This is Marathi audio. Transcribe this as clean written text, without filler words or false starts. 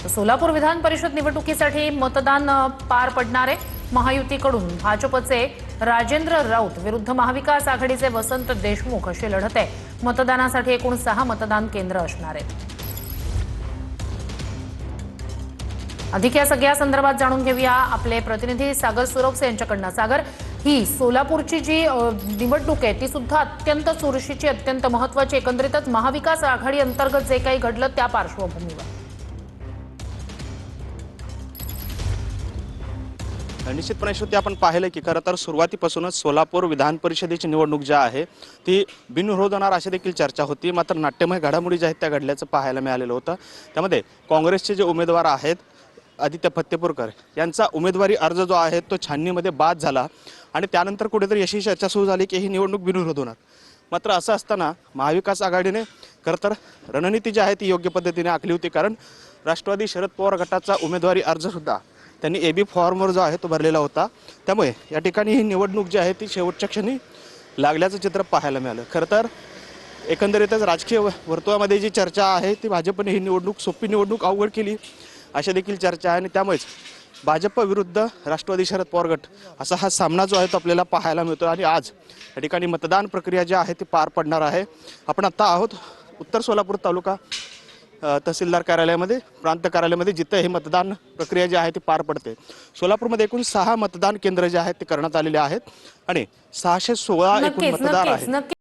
सोलापूर विधान परिषद निवडणुकीसाठी मतदान पार पडणार आहे। महायुतीकडून भाजपचे राजेंद्र राऊत विरुद्ध महाविकास आघाडीचे वसंत देशमुख अशी लढत आहे। मतदानासाठी एकूण 6 मतदान केंद्र असणार आहेत। अधिक या सगळ्या संदर्भात जाणून घेऊया आपले प्रतिनिधी सागर सुरवसे यांच्याकडून। सागर, ही सोलापूरची जी निवडणूक आहे ती सुद्धा अत्यंत चुरशीची, अत्यंत महत्त्वाची, एकंदरीतच महाविकास आघाडी अंतर्गत जे काही घडलं त्या पार्श्वभूमीवर निश्चितपणे श्रोते आपण पाहिलं की खरं तर सुरुवातीपासूनच सोलापूर विधान परिषदेची निवडणूक जी आहे ती बिनविरोध होणार अशी देखील चर्चा होती। मात्र नाट्यमय घडामोडी ज्या आहेत त्या घडल्याचं पाहायला मिळालेलं होतं। त्यामध्ये काँग्रेसचे जे उमेदवार आहेत आदित्य फत्तेपूरकर यांचा उमेदवारी अर्ज जो आहे तो छाननीमध्ये बाद झाला आणि त्यानंतर कुठेतरी अशी चर्चा सुरू झाली की ही निवडणूक बिनविरोध होणार। मात्र असं असताना महाविकास आघाडीने खरं तर रणनीती जी आहे ती योग्य पद्धतीने आखली होती, कारण राष्ट्रवादी शरद पवार गटाचा उमेदवारी अर्ज सुद्धा त्यांनी एबी फॉर्मवर जो आहे तो भरलेला होता। त्यामुळे या ठिकाणी ही निवडणूक जी आहे ती शेवटच्या क्षणी लागल्याचं चित्र पाहायला मिळालं। खरं तर एकंदरीतच राजकीय वर्तुळामध्ये जी चर्चा आहे ती भाजपने ही निवडणूक सोपी निवडणूक अवघड केली अशी देखील चर्चा आहे आणि त्यामुळेच भाजप विरुद्ध राष्ट्रवादी शरद पवार गट असा हा सामना जो आहे तो आपल्याला पाहायला मिळतो आणि आज या ठिकाणी मतदान प्रक्रिया जी आहे ती पार पडणार आहे। आपण आता आहोत उत्तर सोलापूर तालुका तहसीलदार कार्यालयामध्ये, प्रांत कार्यालयामध्ये, जिथे ही मतदान प्रक्रिया जी आहे ती पार पडते। सोलापूरमध्ये एकूण 6 मतदान केंद्र जे आहेत ते करण्यात आलेले आहेत आणि 616 एकूण मतदार आहेत।